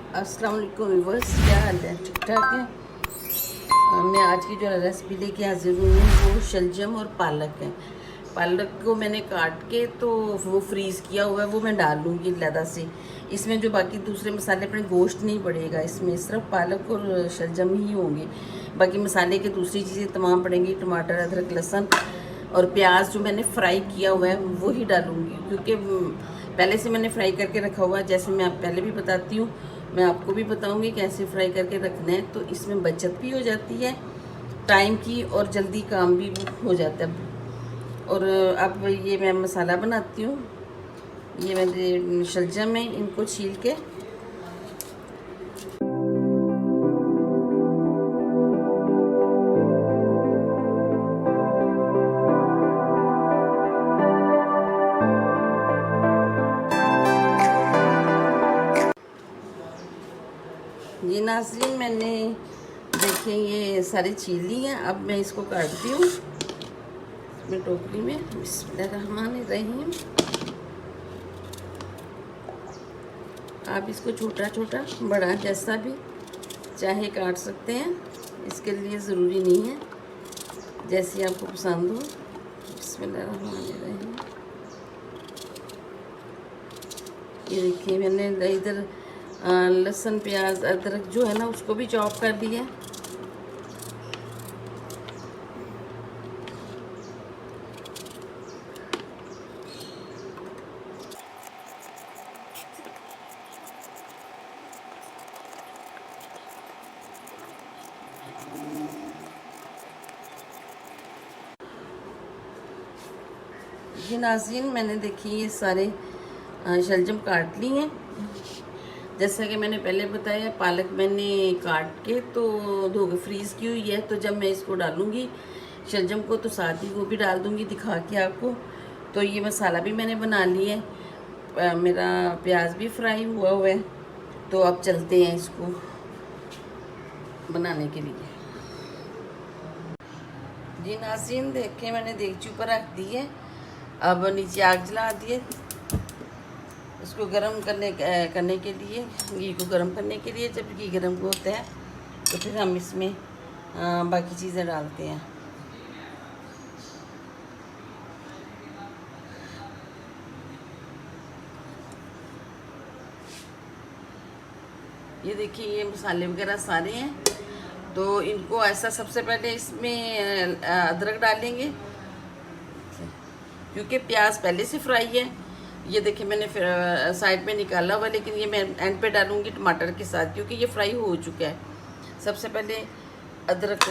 अस्सलाम वालेकुम व्यूअर्स, क्या हाल है? ठीक ठाक है। मैं आज की जो रेसिपी लेके हाजिर हुई हूँ वो शलजम और पालक है। पालक को मैंने काट के तो वो फ्रीज़ किया हुआ है, वो मैं डाल लूँगी लदा से। इसमें जो बाकी दूसरे मसाले अपने गोश्त नहीं पड़ेगा, इसमें सिर्फ पालक और शलजम ही होंगे। बाकी मसाले की दूसरी चीज़ें तमाम पड़ेंगी, टमाटर, अदरक, लहसुन और प्याज जो मैंने फ्राई किया हुआ है वो ही डालूँगी, क्योंकि पहले से मैंने फ्राई करके रखा हुआ है। जैसे मैं आप पहले भी बताती हूँ, मैं आपको भी बताऊंगी कैसे फ्राई करके रखना है, तो इसमें बचत भी हो जाती है टाइम की और जल्दी काम भी हो जाता है। और अब ये मैं मसाला बनाती हूँ। ये मेरे शलजम है, इनको छील के ये नाज़रीन मैंने देखें ये सारी छील ली हैं। अब मैं इसको काटती हूँ इसमें टोकरी में। बिस्मिल्लाहिर्रहमानिर्रहीम। आप इसको छोटा छोटा बड़ा जैसा भी चाहे काट सकते हैं, इसके लिए ज़रूरी नहीं है, जैसी आपको पसंद हो। बिस्मिल्लाहिर्रहमानिर्रहीम। ये देखिए मैंने इधर लहसुन, प्याज, अदरक जो है ना उसको भी चॉप कर दिया है। ये नाज़रीन मैंने देखिए ये सारे शलजम काट ली हैं। जैसा कि मैंने पहले बताया, पालक मैंने काट के तो धो के फ्रीज़ की हुई है। तो जब मैं इसको डालूँगी शलजम को तो साथ ही वो भी डाल दूँगी दिखा के आपको। तो ये मसाला भी मैंने बना लिया है, मेरा प्याज भी फ्राई हुआ हुआ है। तो अब चलते हैं इसको बनाने के लिए। जी नाज़रीन देखें मैंने देगची ऊपर रख दी है। अब नीचे आग जला दी है, इसको गर्म करने के लिए, घी को गर्म करने के लिए। जब घी गर्म होता है तो फिर हम इसमें बाकी चीज़ें डालते हैं। ये देखिए ये मसाले वगैरह सारे हैं। तो इनको ऐसा सबसे पहले इसमें अदरक डालेंगे, क्योंकि प्याज पहले से फ्राई है। ये देखिए मैंने फिर साइड में निकाला हुआ, लेकिन ये मैं एंड पे डालूंगी टमाटर के साथ, क्योंकि ये फ्राई हो चुका है। सबसे पहले अदरक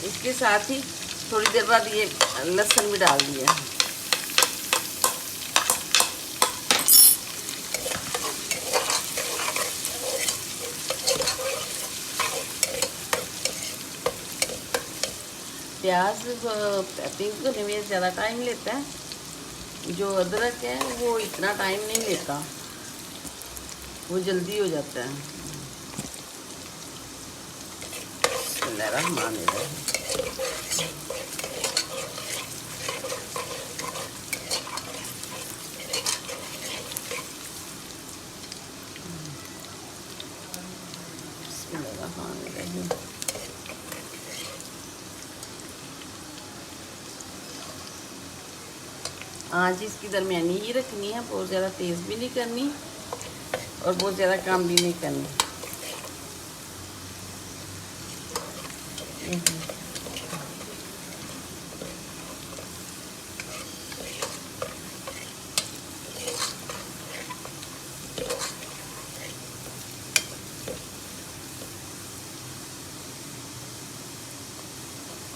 इसके साथ ही थोड़ी देर बाद ये लहसुन भी डाल दिया। प्याज पिंक होने में ज़्यादा टाइम लेता है, जो अदरक है वो इतना टाइम नहीं लेता, वो जल्दी हो जाता है। बिस्मिल्लाहिर्रहमानिर्रहीम। बिस्मिल्लाहिर्रहमानिर्रहीम। आँच इसकी दरमियानी ही रखनी है, बहुत ज़्यादा तेज़ भी नहीं करनी और बहुत ज़्यादा कम भी नहीं करनी।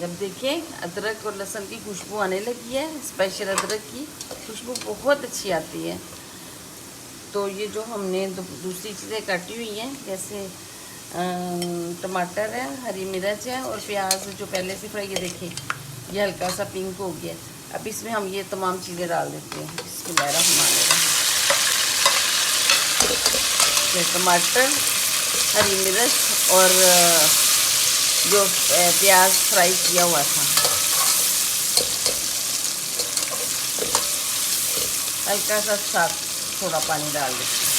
जब देखिए अदरक और लहसुन की खुशबू आने लगी है, स्पेशल अदरक की, खुशबू बहुत अच्छी आती है। तो ये जो हमने दूसरी चीज़ें काटी हुई हैं, जैसे टमाटर है, हरी मिर्च है और प्याज जो पहले से फ्राई, ये देखिए ये हल्का सा पिंक हो गया। अब इसमें हम ये तमाम चीज़ें डाल देते हैं। बिस्मिल्लाहिर्रहमानिर्रहीम। टमाटर, हरी मिर्च और जो प्याज फ्राई किया हुआ था, हल्का सा साथ थोड़ा पानी डाल देते हैं।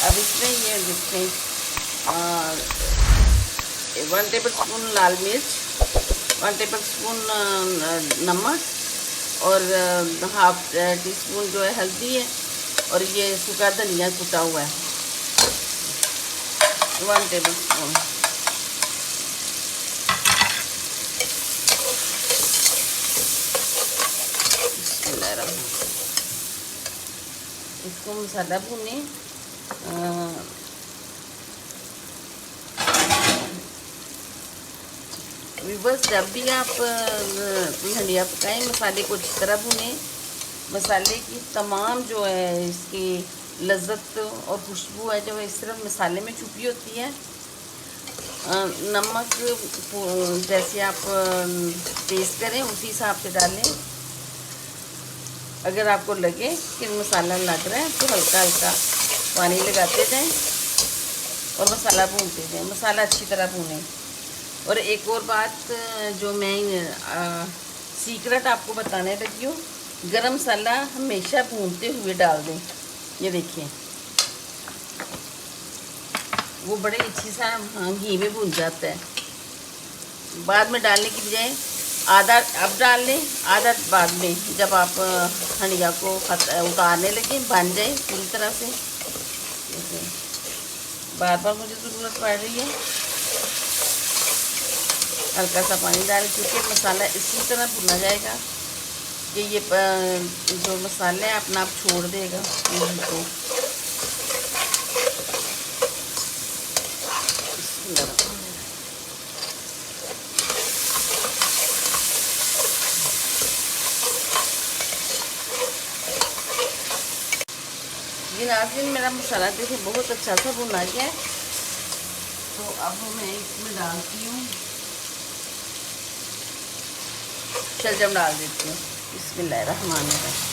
अब इसमें ये देखते हैं 1 टेबल स्पून लाल मिर्च, 1 टेबल स्पून नमक और हाफ टी स्पून जो है हल्दी है और ये सूखा धनिया कुटा हुआ है 1 टेबल स्पून। इसको मसाला भूने। बस जब भी आप हंडिया पकाएं, मसाले को अच्छी तरह भुनें। मसाले की तमाम जो है इसकी लज्जत और खुशबू है जो इस तरह मसाले में छुपी होती है। नमक जैसे आप टेस्ट करें उसी हिसाब से डालें। अगर आपको लगे कि मसाला लग रहा है तो हल्का हल्का पानी लगाते जाएं और मसाला भूनते जाएं। मसाला अच्छी तरह भूनें। और एक और बात जो मैं सीक्रेट आपको बताने लगी हूँ, गरम मसाला हमेशा भूनते हुए डाल दें। ये देखिए वो बड़े अच्छी सा घी में भून जाता है। बाद में डालने की बजाय आधा अब डाल लें, आधा बाद में, जब आप हंडिया को उतारने लगे बन जाए पूरी तरह से। बार बार मुझे ज़रूरत पड़ रही है हल्का सा पानी डाल, क्योंकि मसाला इसी तरह भुना जाएगा कि ये जो मसाला है अपना आप छोड़ देगा तो। जी नाज़रीन, मेरा मसाला देखिए बहुत अच्छा सा भुना गया है। तो अब मैं इसमें डालती हूँ शलजम, डाल देती हूँ। बिस्मिल्लाहिर्रहमानिर्रहीम।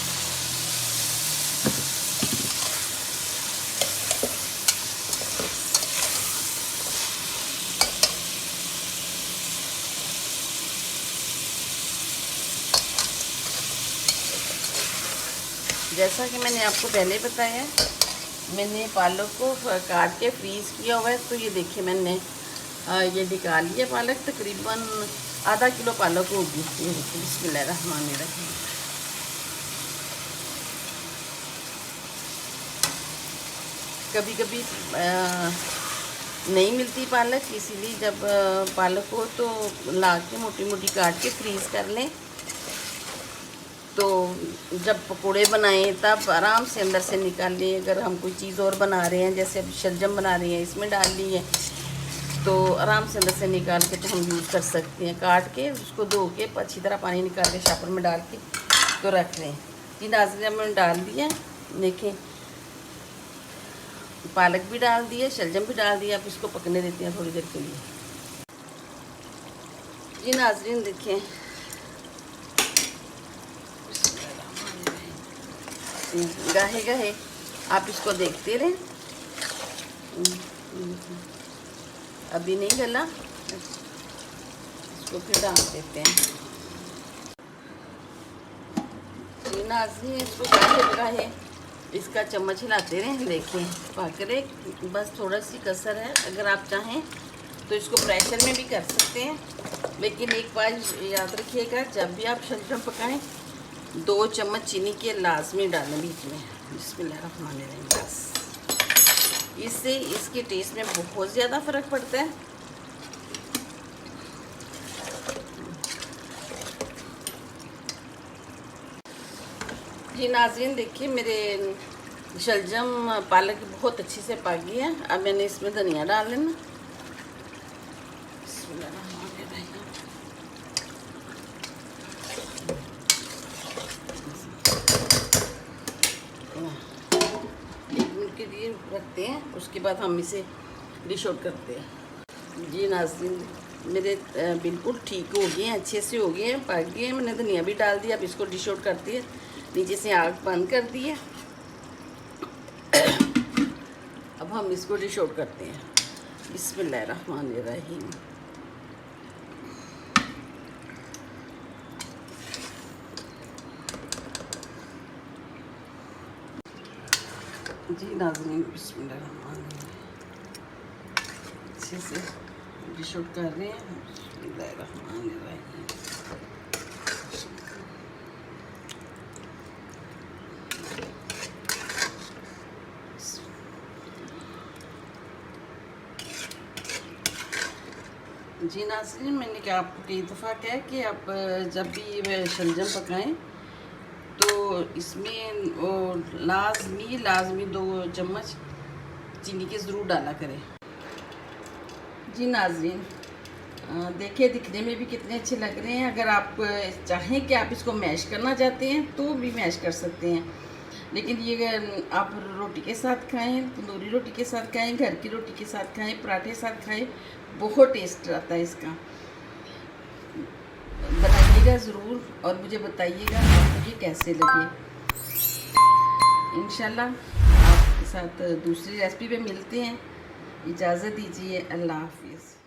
जैसा कि मैंने आपको पहले बताया, मैंने पालक को काट के फ्रीज़ किया हुआ है। तो ये देखिए मैंने ये निकाल लिया पालक, तकरीबन आधा किलो पालक होगी। ये देखिए बिस्मिल्लाहिर्रहमानिर्रहीम। कभी कभी नहीं मिलती पालक, इसीलिए जब पालक हो तो ला के मोटी मोटी काट के फ्रीज़ कर लें। तो जब पकोड़े बनाएं तब आराम से अंदर से निकाल लें। अगर हम कोई चीज़ और बना रहे हैं, जैसे अभी शलजम बना रहे हैं, इसमें डाल ली है, तो आराम से अंदर से निकाल के तो हम यूज़ कर सकते हैं। काट के उसको धो के अच्छी तरह पानी निकाल के शापर में डाल के तो रख लें। जी नाज़रीन, मैंने डाल दिया, देखें पालक भी डाल दिया, शलजम भी डाल दिया। अब इसको पकने देते हैं थोड़ी देर के लिए। जी नाज़रीन देखें, गाहे गाहे आप इसको देखते रहें। अभी नहीं गला, इसको फिर डाल देते हैं। नाज़रीन, इसको गाहे गाहे इसका चम्मच हिलाते रहें। देखें पक रहे, बस थोड़ा सी कसर है। अगर आप चाहें तो इसको प्रेशर में भी कर सकते हैं, लेकिन एक बात याद रखिएगा, जब भी आप शलजम पकाएं 2 चम्मच चीनी के लाजमी डालें बीच में। बिस्मिल्लाहिर्रहमानिर्रहीम। बस इससे इसके टेस्ट में बहुत ज़्यादा फ़र्क पड़ता है। जी नाज़रीन देखिए, मेरे शलजम पालक बहुत अच्छे से पक गई है। अब मैंने इसमें धनिया डाल लेना। करते हैं, उसके बाद हम इसे डिश आउट करते हैं। जी नाज़रीन, मेरे बिल्कुल ठीक हो गए हैं, अच्छे से हो गए हैं, पक गए हैं। मैंने धनिया भी डाल दिया। अब इसको डिश आउट करती है, नीचे से आग बंद कर दी है। अब हम इसको डिश आउट करते हैं। बिस्मिल्लाहिर्रहमानिर्रहीम। जी नाज़रीन, बिस्मिल्लाहिर्रहमानिर्रहीम। अच्छे से डिश आउट कर रहे हैं। बिस्मिल्लाहिर्रहमानिर्रहीम। जी नाज़रीन, मैंने क्या आपको कई दफ़ा कहा कि आप जब भी शलजम पकाएं तो इसमें लाजमी 2 चम्मच चीनी के ज़रूर डाला करें। जी नाज़रीन, देखिए दिखने में भी कितने अच्छे लग रहे हैं। अगर आप चाहें कि आप इसको मैश करना चाहते हैं तो भी मैश कर सकते हैं, लेकिन ये आप रोटी के साथ खाएं, तंदूरी रोटी के साथ खाएं, घर की रोटी के साथ खाएं, पराठे के साथ खाएं, बहुत टेस्ट आता है इसका। बनाइएगा ज़रूर और मुझे बताइएगा आपको ये कैसे लगे। इंशाल्लाह आपके साथ दूसरी रेसिपी पे मिलते हैं। इजाज़त दीजिए, अल्लाह हाफिज़।